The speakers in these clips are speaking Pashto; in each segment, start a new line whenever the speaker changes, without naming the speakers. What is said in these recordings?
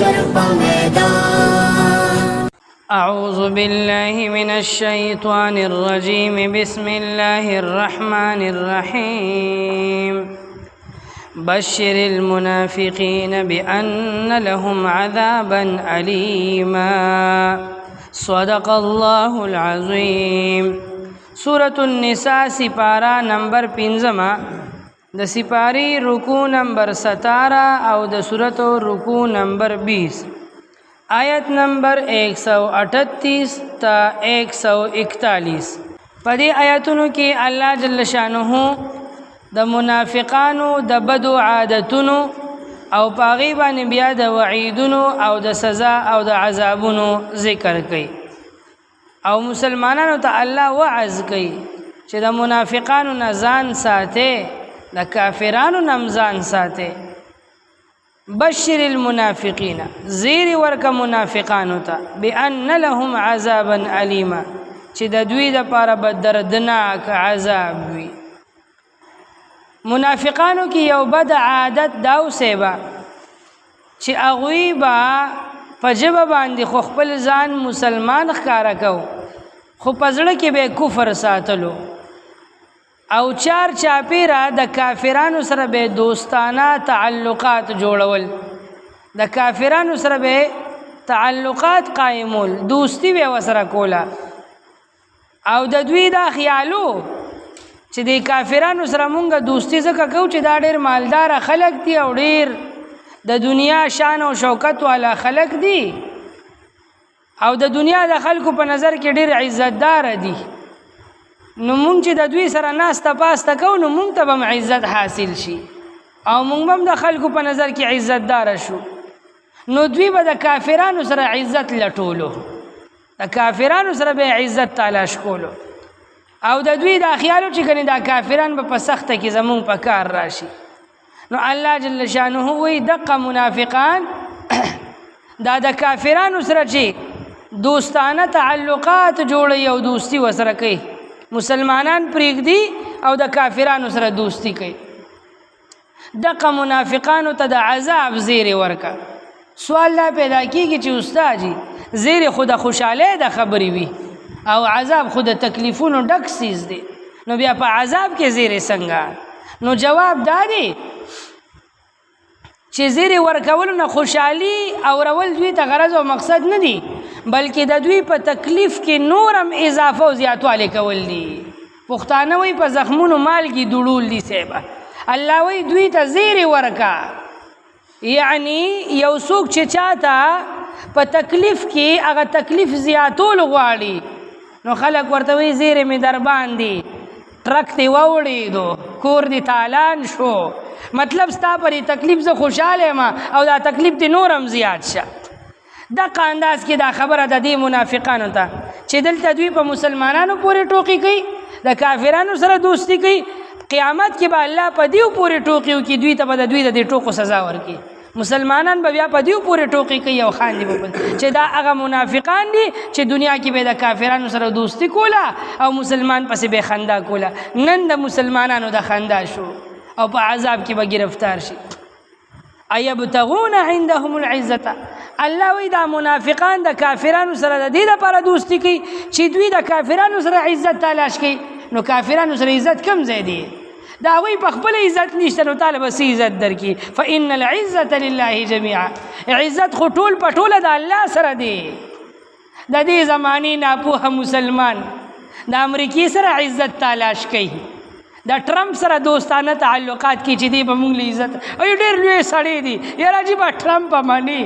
हशर का मैदान।
अऊज़ु बिल्लाहि मिनश्शैतानिर रजीम, बिस्मिल्लाहिर रहमानिर रहीम। बश्शिरिल मुनाफिकीन बिअन्न लहुम अज़ाबन अलीमा। सदक़ल्लाहुल अज़ीम। सूरतुन निसा सिपारा नंबर 15 द सिपारी रुकू नंबर 17 और द सूरत रुकू नंबर 20 आयत नंबर 138 ता 141। पदी आयतुनु की अल्लाह जल्ल शानुहु द मुनाफिकानु द बदु आदतुनु और पागी बानी बिया द वईदुनु और द सज़ा और द अज़ाबुनु ज़िक्र कई और मुसलमानों तो अल्लाह वअज़ कई कि द मुनाफिकानु नज़ान साथे द काफिरानु नमज़ान साथे। बश्शिरिल मुनाफिकीन ज़ीर वर्का मुनाफिकानु ता बिअन्न लहुम अज़ाबन अलीमा कि द दुई द पारा दर्दनाक अज़ाब हुई। मुनाफिकानु की यौ बद आदत दाव सेबा कि अगुई बा पजब बांदी खो खपल ज़ान मुसलमान ख़कारा कौ खो पज़ड़ के बे कुफर सातलो औ चार चापीरा द काफिरानु सर बे दोस्ताना ताल्लुकात जोड़वल द काफिरानु सर बे ताल्लुकात कायमुल दोस्ती बे वसरा कोला औ द दुई दा ख्यालो چې د کافرانو سره مونږه دوستی ځکه کوو چې دا ډېر مالدار خلک دي او ډېر د دنیا شان او شوکت والا خلک دي او د دنیا د خلکو په نظر کې ډېر عزتدار دي، نو مونږ چې د دوی سره ناسته پاسته کوو نو مونږ ته به عزت حاصل شي او مونږ هم د خلکو په نظر کې عزتدار شو، نو دوی به د کافرانو سره عزت لټولو، د کافرانو سره به عزت تلاش کولو او د دوی دا خیالو چې کني دا کافران به په سخته کې زمون په کار راشي. نو الله جل شانه وی دغه منافقان دا د کافرانو سره چې دوستانه تعلقات جوړي او دوستی وسره کوي، مسلمانان پریږدي او د کافرانو سره دوستی کوي، دغه منافقانو ته د عذاب زیر ورکا. سوال لا پیدا کیږي چې استاد جی زیر خود خوشاله د خبري وي او عذاب خود تکلیفونو ډک سیز دی، نو بیا په عذاب کې زیرې څنګه؟ نو جواب دادی چې زیرې ورکولو نه خوشحالي او رول دوی ته غرض او مقصد نه دی، بلکې د دوی په تکلیف کې نورم اضافه او زیاتوالی کول دي. پښتانه وی په زخمونو مالګي دوړول دي صاحبه، الله وی دوی ته زیرې ورکا، یعنی یو څوک چې چاته په تکلیف کې هغه تکلیف زیاتول غواړي نو خلق ورته وی زیرې می در باندې ټرک دی ووړېدو کور دی تالان شو، مطلب ستا پرې تکلیف زه خوشاله ما او دا تکلیف دی نورم زیات شه. دغه انداز کې دا خبره د دې منافقانو ته چې دلته دوی په مسلمانانو پورې ټوقې کوي، د کافرانو سره دوستی کوي، قیامت کې به الله په دیو پورې ټوقې وکړي، دوی ته به د دوی د دې ټوقو سزا ورکړي. مسلمانان به بیا په دیو پورې ټوقې کوي او خاندي به چې دا هغه منافقان دي چې دنیا کې به د کافرانو سره دوستی کوله او مسلمان پسې به خندا کوله، نن د مسلمانانو د خندا شو او په عذاب کې به گرفتار شي. ایبتغون عندهم العزة، الله وی دا منافقان د کافرانو سره د دې لپاره دوستی کوي چې دوی د کافرانو سره عزت تلاش کوي، نو کافرانو سره عزت کم ځای دی، دا وی په خپل عزت نشته نو طالب سي عزت درکې. فإن العزة لله جميعا، عزت خو ټول پټوله د الله سره دی. د دې زماني ناپوه مسلمان د امریکای سره عزت تلاش کوي، د ټرمپ سره دوستانه تعلقات کې چې دی به مونږ له عزت ای ډېر لوی سړی دی یاره جی به ټرمپ مانی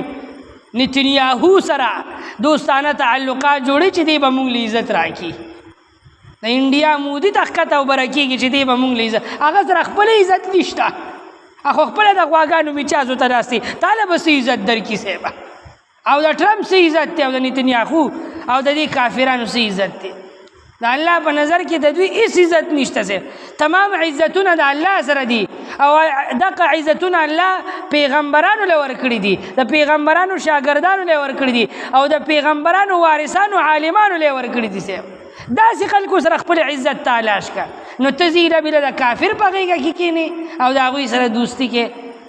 نتنیاهو سره دوستانه تعلقات جوړي چې دی به مونږ له عزت راکړي، د انډیا مودي تخته او برکیږي چې دی به مونږ له عزت هغه سره خپل عزت نشته، هغه خپل د غواګانو میچازو ته راستي طالب سي عزت درکې سیبه او د ټرمپ سي عزت ته او د نتنیاهو او د دې کافرانو سي عزت ته د الله په نظر کې د دوی هیڅ عزت نشته سه، تمام عزتونه د الله سره دي او دغه عزتونه الله پیغمبرانو له ورکړي دي، د پیغمبرانو شاګردانو له ورکړي دي او د پیغمبرانو وارثانو عالمانو له ورکړي دي. سه داسې خلکو سره خپل عزت تلاش کا، نو تزیره بل د کافر په غیږه کې کینی او د هغوی سره دوستی کې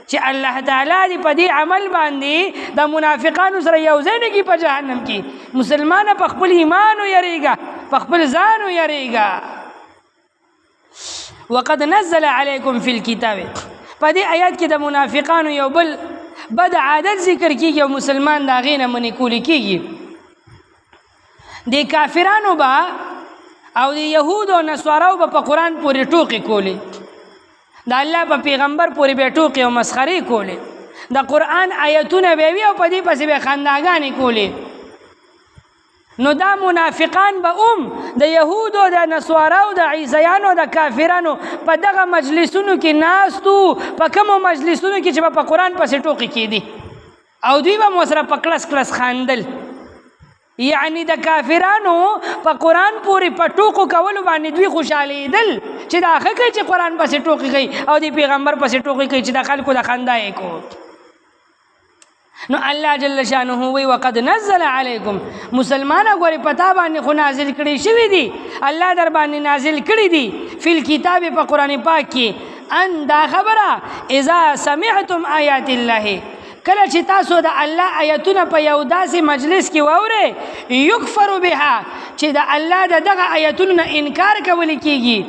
چې الله تعالی دې په دې عمل باندې د منافقانو سره یو ځای نه کړي په جهنم کې. مسلمانه په خپل ایمان ویریږه، په خپل ځان ویریږه. وقد نزل علیکم فی الکتاب، په دې آیات کې د منافقانو یو بل بد عادت ذکر کیږي او مسلمان د هغې نه منې کولی کیږي. د کافرانو به او د یهودو او نصاراو به په قرآن پورې ټوقې کولې، د الله په پیغمبر پورې به ټوقې او مسخرې کولې، د قرآن آیتونه به وي او په دې پسې به خنداګانې کولې. نو دا منافقان به د یهودو د نصاراو د عیسیانو د کافرانو په دغه مجلسونو کې ناستو، په کومو مجلسونو کې چې به په قرآن پسې ټوقې کېدي او دوی به مو سره په کلس کلس خاندل. یعنی د کافرانو په قرآن پورې په ټوکو کولو باندې دوی خوشحالېدل چې دا ښه کوي چې قرآن پسې ټوکې کوي او د پیغمبر پسې ټوکې کوي چې د خلکو د خندا یې کو. نو الله جل شانه وی وقد نزل علیکم، مسلمانه ګورې پتا باندې خو نازل کړي شوي دي، الله در باندې نازل کړي دي فی الکتاب په قرآن پاک کې ان دا خبره اذا سمعتم آیات الله، کله چې تاسو د الله آیتونه په یو داسې مجلس کې واورئ یکفر بها چې د الله د دغه آیتونو نه انکار کول کېږي،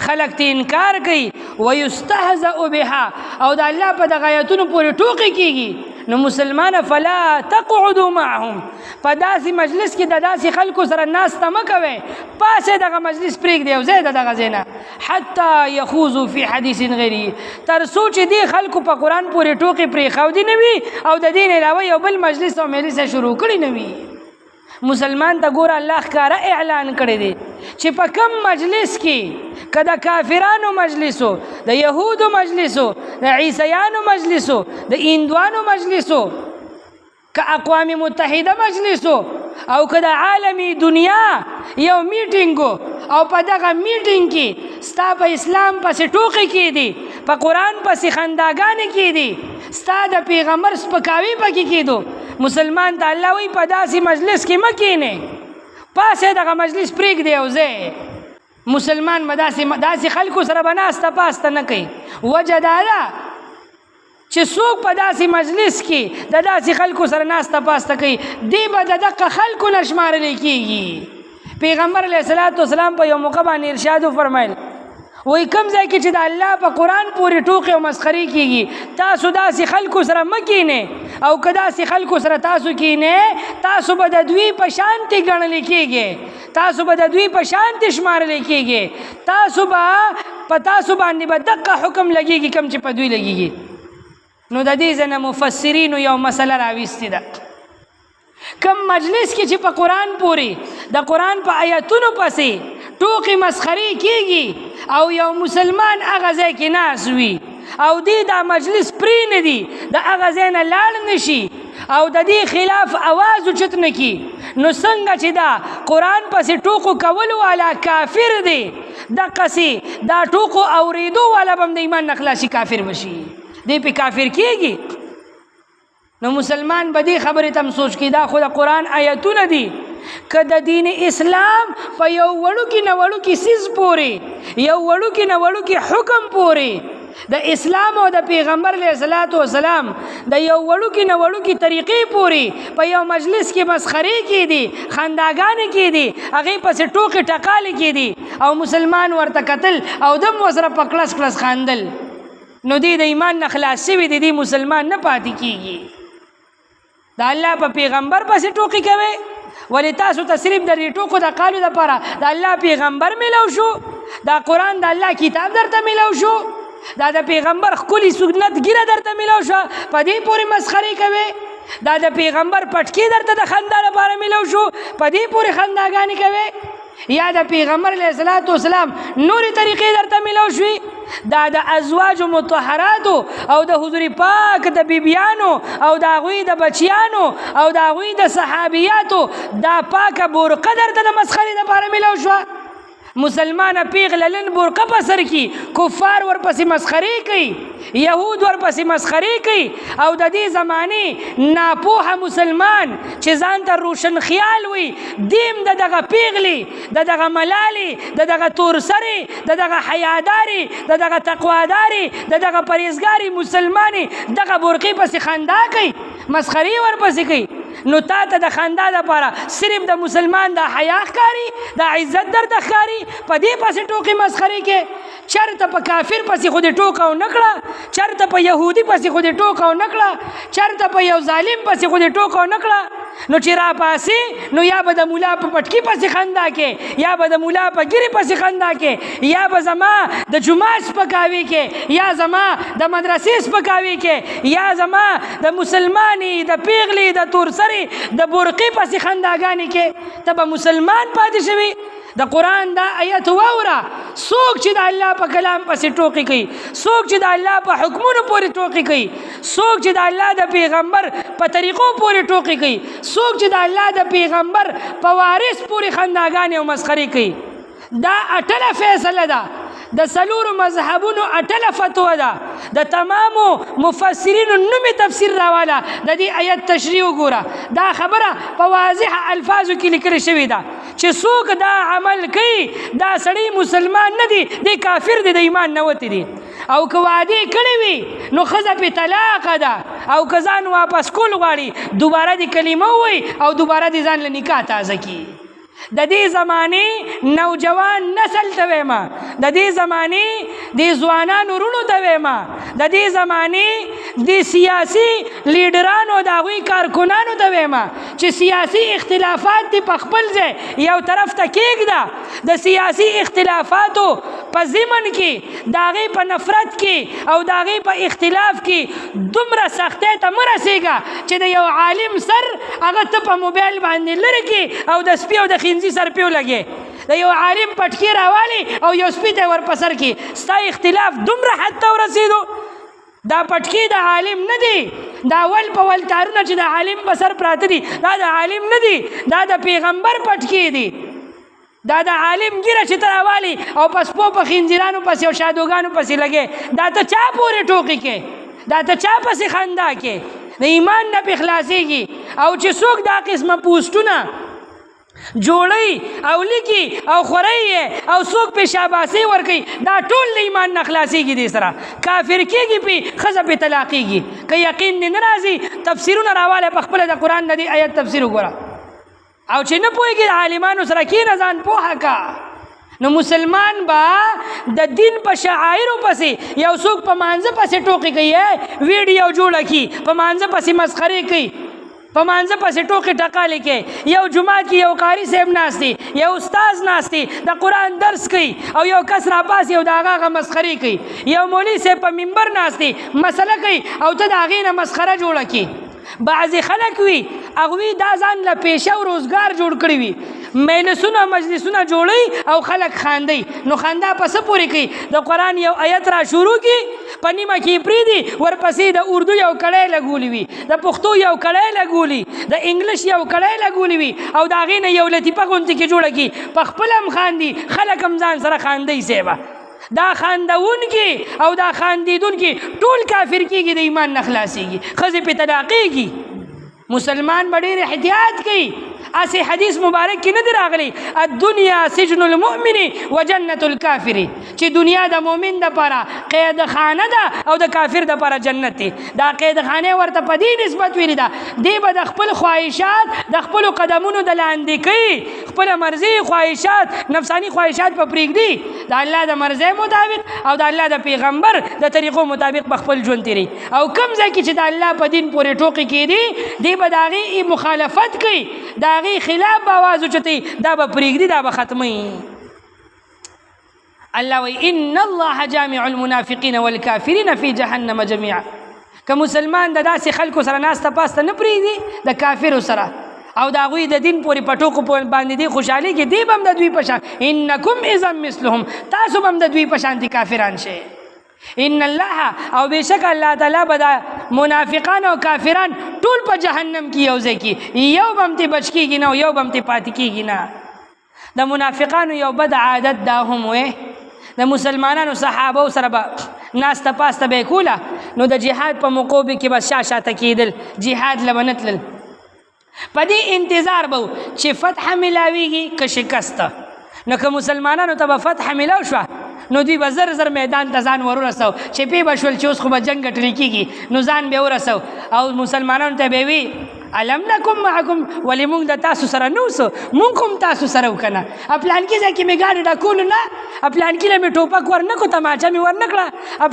خلک ته انکار کوي، ویستهزأ بها او د الله په دغه آیتونو پورې ټوقې کېږي، نو مسلمانه فلا تقعدوا معهم، په داسې مجلس کې د داسې خلکو سره ناسته مه کوئ، پاسې دغه مجلس پرېږدئ او ځئ د دغه ځای نه حتی یخوضوا فی حدیث غیره، تر څو چې دې خلکو په قرآن پورې ټوقې پرېښودي نه وي او د دې نه علاوه یو بل مجلس او مجلس شروع کړي نه وي. مسلمان ته ګوره الله ښکاره اعلان کړی دی چې په کم مجلس کې که د کافرانو مجلسو، د یهودو مجلسو، د عیسیانو مجلسو، د هندوانو مجلسو، که اقوام متحده مجلسو او که د عالمي دنیا یو میټینګو او په دغه میټینګ کې ستا په اسلام پسې ټوقې کېدي، په قرآن پسې خنداګانې کېدي، ستا د پیغمبر سپکاوي پکې کېدو، مسلمان ته الله وایي په داسې مجلس کې مه کښېنې، پاسې دغه مجلس پرېږدې او ځې. مسلمان به داسې خلکو سره به ناسته پاسته نه کوي. وجه دا ده چې څوک په داسې مجلس کې د داسې خلکو سره ناسته پاسته کوي دی به د دغه خلکو نه شمارلی کېږي. پیغمبر علیه الصلاة والسلام په یو موقع باندې ارشاد وفرمیل وایي کوم ځای کې چې د الله په قرآن پورې ټوقې او مسخرې کېږي تاسو داسې خلکو سره مه کښېنئ، او که داسې خلکو سره تاسو کښېنئ تاسو به د دوی په شانتې ګڼلی کېږئ، تاسو به د دوی په شانتې شمارلی کېږئ، تاسو به په تاسو باندې به دقه حکم لګېږي کوم چې په دوی لګېږي. نو د دې ځای نه مفسرینو یو مسله راویستې ده، کم مجلس کې چې په قرآن پورې د قرآن په آیتونو پسې ټوقې مسخرې کېږي او یو مسلمان هغه ځای کې ناست وي او دې دا مجلس پرې نه دي، د هغه ځای نه لاړ نه شي او د دې خلاف اواز اوچت نه کړي، نو څنګه چې دا قرآن پسې ټوقو کولو والا کافر دی، دقسې دا ټوقو اورېدو والا به هم د ایمان نه خلاصي کافر بشي، دی پې کافر کېږي. نو مسلمان به دې خبرې ته هم سوچ کړي دا خو د قرآن آیتونه دي، که د دین اسلام په یو وړوکي نه وړوکي څیز پورې، یو وړوکي نه وړوکي حکم پورې، د اسلام او د پیغمبر علیه الصلاة والسلام د یو وړوکي نه وړوکي طریقې پورې په یو مجلس کې مسخرې کېدي، خنداګانې کېدي، هغې پسې ټوکې ټکالې کېدي او مسلمان ورته کتل او دم ورسره په کلس کلس خاندل، نو دې د ایمان نه خلاص شوي دي، دې مسلمان نه پاتې کېږي. د الله په پیغمبر پسې ټوکې کوئ، ولې تاسو ته صرف د دې ټوکو د قالو دپاره د الله پیغمبر میلو شو، دا قرآن د الله کتاب درته میلو شو، دا د پیغمبر ښکلي سنت ګیره درته میلو شوه، په دې پورې مسخرې کوئ، دا د پیغمبر پټکي درته د خندا لپاره میلو شو، په دې پورې خنداګانې کوئ، یا د پیغمبر علیه الصلاة والسلام نورې طریقې درته میلو شوي، دا د ازواجو مطهراتو او د حضور پاک د بیبیانو او د هغوی د بچیانو او د هغوی د صحابیاتو دا پاکه برقه درته د مسخرې دپاره میلو شوه، مسلمان پیغله لن برقه په سر کی کفار ورپسې مسخري کوي يهود ورپسې مسخري کوي او د دې زمانه ناپوهه مسلمان چې ځان ته روشن خیال وي دیم دغه پیغلی دغه ملالي دغه تورسري دغه حیاداري دغه تقواداري دغه پرهیزګاری مسلمانې دغه برقه پسې خندا کوي مسخري ورپسې کوي نو تا ته د خندا لپاره صرف د مسلمان د حیا ښکاري د عزت درته ښکاري په دې پسې ټوکې مسخري کې چرته په کافر پسې خو دې ټوکه ونه کړه چرته په یهودي پسې خو دې ټوکه ونه کړه چرته په یو ظالم پسې خو دې ټوکه ونه کړه نو چې را پاسې نو یا به د مولا په پټکي پسې خندا کې یا به د مولا په ګیرې پسې خندا کې یا به زما د جومات سپکاوي کې یا زما د مدرسې سپکاوي کې یا زما د مسلمانې د پیغلې د تورسرې د برقې پسې خنداګانې کې ته به مسلمان پاتې شوي د قرآن دا آیت واوره څوک چې د الله په کلام پسې ټوکې کوي څوک چې د الله په حکمونو پورې ټوکې کوي څوک چې د الله د پیغمبر په طریقو پورې ټوکې کوي څوک چې د الله د پیغمبر په وارث پورې خنداګانې او مسخري کوي دا اټله فیصله ده د سلورو مذهبونو اټله فتوا ده د تمامو مفسرینو نومي تفسیر راواله د دې آیت تشریح وګوره دا خبره په واضح الفاظو کې لیکل شوې ده چې څوک دا عمل کوي دا سړی مسلمان نه دی دی کافر دی د ایمان نه وتی دی او که وعدې کړې وي نو ښځه پې طلاقه ده او که ځان واپس کول غواړي دوباره دې کلمه ووایي او دوباره دې ځان له نکاح تازه کړي د دې زمانې نوجوان نسل ته وایم د دې زمانې د ځوانانو وروڼو ته وایم د دې زمانې د سیاسي لیډرانو د هغوی کارکنانو ته وایم چې سیاسي اختلافات دې په خپل ځای یو طرف ته کېږده د سیاسي اختلافاتو په ضمن کې د هغې په نفرت کې او د هغې په اختلاف کې دومره سختۍ ته مه رسېږه چې د یو عالم سر هغه ته په موبایل باندې لرې کړي او د سپي او د خنزي سر پیو لګې د یو عالم پټکي راوالي او یو سپي ته ور په سر کړي ستا اختلاف دومره حد ته ورسېدو دا پټکي د عالم نه دی دا ول په ول تارونه چې د عالم په سر پراته دي دا د عالم نه دی دا د پیغمبر پټکي دي دا د عالم ګیره چې ته راوالي او په سپو په خنزیرانو پسې او شادوګانو پسې لګې دا ته چا پورې ټوکې کې دا ته چا پسې خندا کې د ایمان نه پې خلاصېږي او چې څوک دا قسمه پوسټونه جوړی او لیکي او خوري او څوک په شاباسي ورکي دا ټول ایمان نه خلاصيږي دي سره کافر کېږي په خزه په طلاقيږي که یقین نه راځي تفسیرونه راواله په خپل د قران د آیت تفسیر وګوره او چې نه پوهیږي عالمانو سره کې نه ځان پوهه کا نو مسلمان با د دین په شعائرو پسې یو څوک په مانځه پسې ټوکې کوي ویډیو جوړه کی په مانځه پسې مسخري کوي په مانځه پسې ټوکې ټکالې کې یو جمعات کې یو قاری صاحب ناستی یو استاذ ناستی د قرآن درس کوي او یو کس راپاسي او د هغه مسخري کوي یو مولوي صاحب په منبر ناستی مسله کوي او ته د هغې نه مسخره جوړه کړي بعضې خلک وي هغوی دا ځان له پیشه او روزګار جوړ کړي وي مجلسونه مجلسونه جوړوي او خلک خاندي نو خندا په څه پورې کوي د قرآن یو آیت را شروع کړي په نیمه کې پرېږدي ورپسې د اردو یو کړی لګولی وي د پښتو یو کړی لګولي د انګلیش یو کړی لګولی وي او د هغې نه یو لطیفه غوندې کې جوړه کړي په خپله هم خاندي خلک هم ځان سره خاندي صاحبه دا خاندونکي او دا خاندیدونکي ټول کافر کېږي د ایمان نه خلاصېږي ښځې پې طلاقېږي مسلمان به ډېر احتیاط کوي اسې حدیث مبارک کې نه دی راغلی الدنیا سجن المؤمن و جنت الکافر چې دنیا د مؤمن دپاره قید خانه ده او د کافر دپاره جنت دی دا قید خانه ورته په دې نسبت ویلې ده دی به د خپل خواهشات د خپلو قدمونو د لاندې کوي خپله مرضي خواهشات نفساني خواهشات په پرېږدي د الله د مرضۍ مطابق او د الله د پیغمبر د طریقو مطابق په خپل ژوند تېروي او کوم ځای کې چې د الله په دین پورې ټوکې کېدي دی به د هغې مخالفت کوي د هغې خلاف به آواز اوچتوي دا به پرېږدي دا به ختموي الله وی ان الله جامع المنافقین والکافرین فی جهنم جميعا که مسلمان د داسې خلکو سره ناسته پاسته نه پرېږدي د کافرو سره او د هغوی د دین پورې په ټوکو باندې دی خوشحالي کې دی به هم د دوی په شان انکم اذا مثلهم تاسو به هم د دوی په شانتي کافران شئ ان الله او بشک الله تعالی به د منافقان او کافران ټول په جهنم کې یو ځای کې یو به هم ترې بچ کېږي نه او یو به هم ترې پاتې کېږي نه د منافقانو یو بد عادت دا هم وې د مسلمانانو صحابو سره به ناسته پاسته به یې کوله نو د جهاد په موقع کې به شاته کېدل، جهاد له به نه تلل. په دې انتظار به چې فتح ملاویږي که شکست. نو که مسلمانانو ته به فتح ملاو شوه نو دوی به زر زر میدان ته ځان ورسو چې پې به شول چې اوس خو به جنګ ګټلی کېږي نو ځان به ورسو او مسلمانانو ته به وي الم نکم معکم ولې مونږ د تاسو سره نه اوسو، مونږ هم تاسو سره و که نه. پلانکي ځای کې مې ګاډې ډکولو نه، پلانکي له مې ټوپک ورنه کړو، تماچه مې ورنه کړه،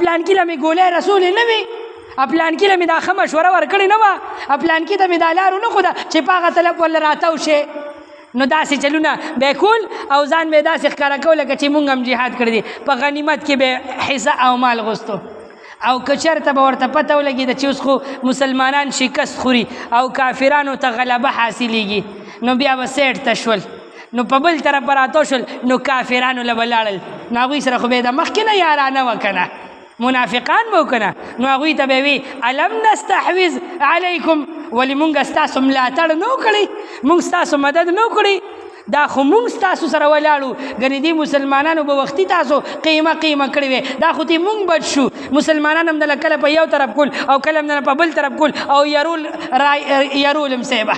پلانکي له مې ګولۍ رسولې نه وي، پلانکي له مې دا ښه مشوره ورکړې نه وه، پلانکي ته مې دا لار ونه ښوده چې په هغه طلب ورله راتاو شي. نو داسې چلونه به کول او ځان به داسې ښکاره کول لکه چې مونږ هم جهاد کړی دی. په غنیمت کې به حصه او مال غوښتو او که چېرته به ورته پته ولګېده چې اوس خو مسلمانان شکست خوري او کافرانو ته غلبه حاصلېږي نو بیا به سیټ ته شول، نو په بل طرف به راتاو شول نو کافرانو له به لاړل، نو هغوی سره خو به یې د مخکې نه یارانه وه که نه، منافقان به و که نه، نو هغوی ته به وي الم نستحوذ علیکم ولې مونږ ستاسو ملاتړ نه کړی، مونږ ستاسو مدد نه کړی، دا خو مونږ ستاسو سره ولاړو، ګنې دې مسلمانانو به وختي تاسو قیمه کړې وې، دا خو تی مونږ بچ شو. مسلمانان هم دله کله په یو طرف کول او کله هم دله په بل طرف کول او یرول هم سیبه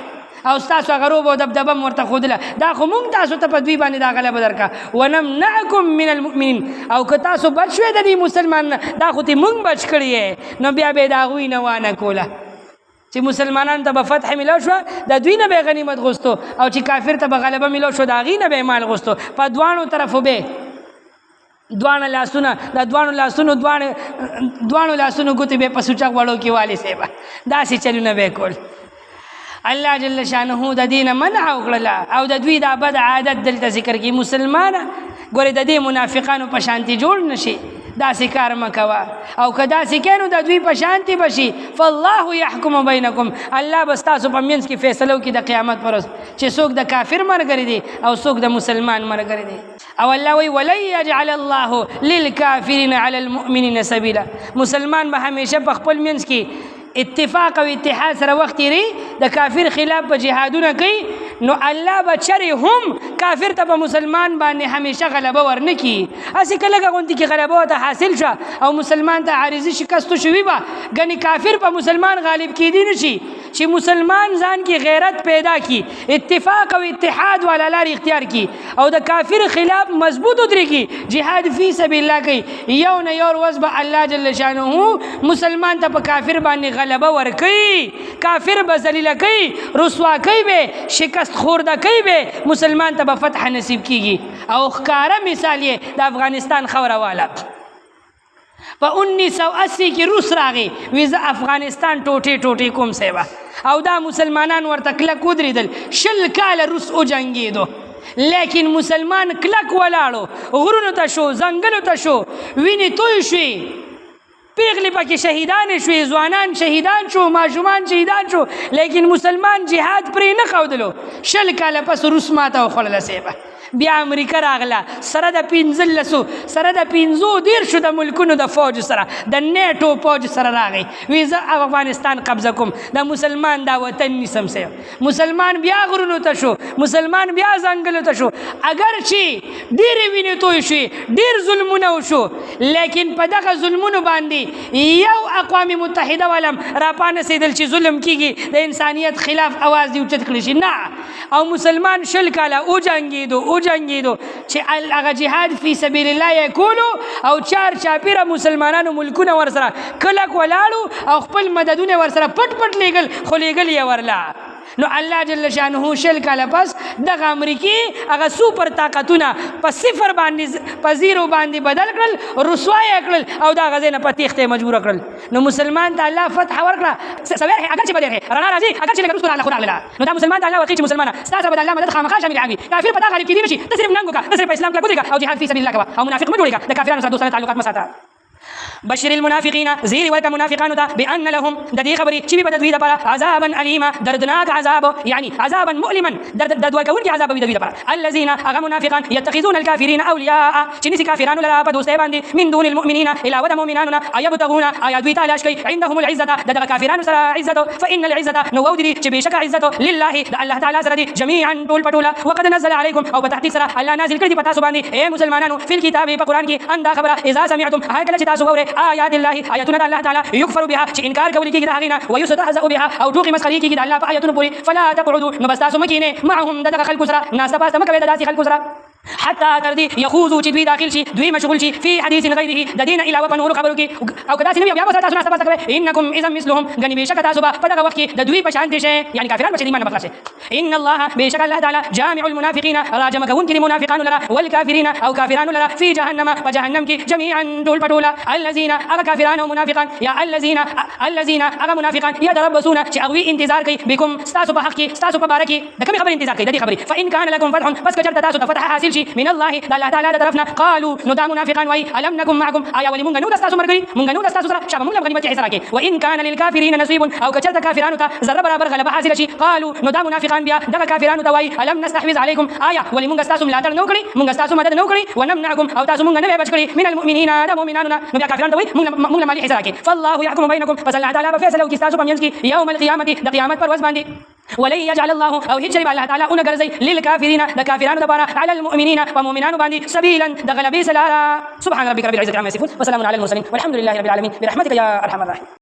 او ستاسو هغه روب او دبدبه هم ورته ښودله، دا خو مونږ تاسو ته په دوی باندې دا غلبه درکړه. ونمنعکم من المؤمنین او که تاسو بچ شوې د دې مسلمان نه دا خو تی مونږ بچ کړی یې، نو بیا به یې د هغوی نه وانه کوله چې مسلمانانو ته به فتح ملاو شوه د دوی نه به یې غنیمت غوښتو او چې کافر ته به غلبه ملاو شو د هغې نه به یې مال غوښتو. په دواړو طرفو به دواړه لاسونه د دواړو لاسونو ګوتې به یې په سوچه غوړو کې والې صاحبه داسې چلونه به یې کول. الله جل شانه د دې نه منع وکړله او د دوی دا بد عادت دلته ذکر کړي. مسلمانه ګورې د دې منافقانو په شانتي جوړ نشي، داسې کار مه کوه او که داسې کوې نو د دوی په شانتي به شي. فالله یحکم بینکم الله به ستاسو په منځ کې فیصله وکړي د قیامت پر ورځ چې څوک د کافر ملګری دی او څوک د مسلمان ملګری دی. او الله وایي ولن یجعل الله للکافرین علی المؤمنین سبیلا. مسلمان به همیشه په خپل منځ کې اتفاق او اتحاد سره وخت تیری د کافر خلاف په جهادونه کوي نو الله به چرې هم کافر ته په مسلمان باندې همیشه غلبه ورنه کي. هسې که لږه غوندې کې غلبه ورته حاصل شوه او مسلمان ته عارضي شکست شوي به ګنې کافر په مسلمان غالب کیدی نشي. چې مسلمان ځان کې غیرت پیدا کی، اتفاق او اتحاد والا لار اختیار کی او د کافر خلاف مضبوط ودرېږي، جهاد فی سبیل الله کوي، یو نه یو ورځ به الله جل شانه مسلمان ته په کافر باندې غلبه ورکوي، کافر به ذلیله کوي، رسوا کوي به، شکست خورده کوي به، مسلمان ته به فتح نصیب کیږي. او ښکاره مثال یې د افغانستان خاوره والا په 1980 کې روس راغی وی زه افغانستان ټوټې ټوټې کوم صاحبه او دا مسلمانان ورته کلک ودرېدل. 20 کاله روس وجنګېدو لیکن مسلمان کلک ولاړو، غرونو ته شو، ځنګلو ته شو، وینې توی شوې، پیغلې پکې شهیدان شوې، ځوانان شهیدان شو، ماشومان شهیدان شو، لیکن مسلمان جهاد پرې نه ښودلو. 20 کاله پس روس ماته وخوړله صاحبه. بیا امریکا راغله سره د 15 سره د 15 د ملکونو د فوج سره د نیټو فوج سره راغی وی زه افغانستان قبضه کوم، د مسلمان دا وطن نیسم. مسلمان بیا غرونو ته شو، مسلمان بیا ځنګلو ته شو، اگر چې ډېرې وینې توی شوې، ډېر ظلمونه وشو، لیکن په دغه ظلمونو باندې یو اقوام متحده ولم راپانسېدل چې ظلم کېږي، د انسانیت خلاف اواز دې اوچت کړی شي نه. او مسلمان 20 کاله وجنګېدو چې هغه جهاد فی سبیل الله یې کولو او چاپیره مسلمانانو ملکونه ورسره کلک ولاړو او خپل مددونه ورسره پټ پټ لیږل، خو لیږل یې ورله. نو الله جل شانه 20 کاله پس دغه امریکې هغه سوپر طاقتونه په صفر باندې په زیرو باندې بدل کړل، رسوا یې کړل او دا غزې نه په تیښتې مجبوره کړل. نو مسلمان ته الله فتح ورکړه، سویر اگر چې بدل رڼا راځي، اگر چې لکه روس راغله خو راغله. نو دا مسلمان ته الله ورکړي چې مسلمانه ستا سره به د الله مدد خامخا شامل وي. کافر په تا غالب کېدی نشي، ته صرف ننګ وکړه، ته صرف په اسلام کلک ودرېږه او جهاد فی سبیل الله کوه او منافق مه جوړېږه، د کافرانو سره دوستانه تعلقات مه ساته. بشر المنافقین زیر ورک منافقانو ته بان لهم د دې خبرې چې به د دوی لپاره عذابا الیما دردناک عذاب یعنی عذابا مؤلما درد ورکوونکی عذاب وي د دوی لپاره الذين هغه منافقان يتخذون الكافرين اولیاء چې نسی کافرانو لپاره په دوستۍ باندې من دون المؤمنین علاوه د مؤمنانو ایبتغون آیا دوی تلاش کوي عندهم العزه دغه کافرانو سره عزت فان العزه نو ودي چې بشک عزت لله د الله تعالی سره دي جميعا ټول پټوله وقد نزل عليكم او په تحقیق سره الله نازل کړی په تاسو باندې اے مسلمانانو فی الكتاب په قران کې اندا خبره اذا سمعتم هغه کله چې تاسو وګورئ آیات الله آیاتنا الله تعالی یکفر بها چې انکار کوي کېږي د هغه نه ويستهزأ بها او ټوکی مسخري کېږي د الله په آیاتونو پورې فلا تقعدوا نو بس تاسو مکینه معهم دغه خلکو سره ناس پاس مکوي د داسې خلکو سره حتى تردي يخوضوا چې دوی داخل شي دوی مشغول شي في حديث غيره د دین علاوه په نور خبرو کې او کدا سینه بیا به تاسو ناس پاس کوي انکم اذا مثلهم غني بشک تاسو په دغه وخت کې د دوی په شان دي شي یعنی کافرانو چې ایمان مخلص ان الله بشک الله تعالی جامع المنافقين راجم كون کې منافقان لرا والكافرين او كافرانو لرا في جهنم فجهنم کې جميعا دول پټولا الذين اغا كافران او منافقان يا الذين اغا منافقان يتربصون چې اغوي انتظار کوي بكم تاسو په حق کې تاسو په باره کې د کوم خبر انتظار کوي د دې خبرې فان كان لكم فتح بس کچرته تاسو ته فتح حاصل شي من الله الله تعالی طرفنا قالوا نو دا منافقان وای الم نکم معكم آیا ولي مونږ نو تاسو مرګري مونږ نو تاسو سره شابه مونږ غنیمت حصہ راکې وان كان للكافرين نصيب او کچرته کافرانو ته ذره برابر غلبه حاصل شي قالوا نو دا منافقان بیا دغه کافرانو ته وای الم نستحوذ عليكم آیا ولي مونږ تاسو ملاتړ نو کړی مونږ تاسو مدد نو کړی ونمنعكم او تاسو مونږ نه بچ کړی من المؤمنين د مؤمنانو نو بیا کافرانو ته وای مونږ مالي حصہ راکې فالله يحكم بينكم فصلى تعالی فیصله وکي تاسو په منځ کې يوم القيامه د قیامت پر ورځ باندې ولن يجعل الله او هجر الله تعالی ان غرزي للكافرين د کافرانو لپاره على المؤمنين ومؤمنانو باندې سبيلا د غلبي سلام سبحان ربك رب العزه عما يصفون وسلام على المرسلين والحمد لله رب العالمين برحمتك يا ارحم الراحمين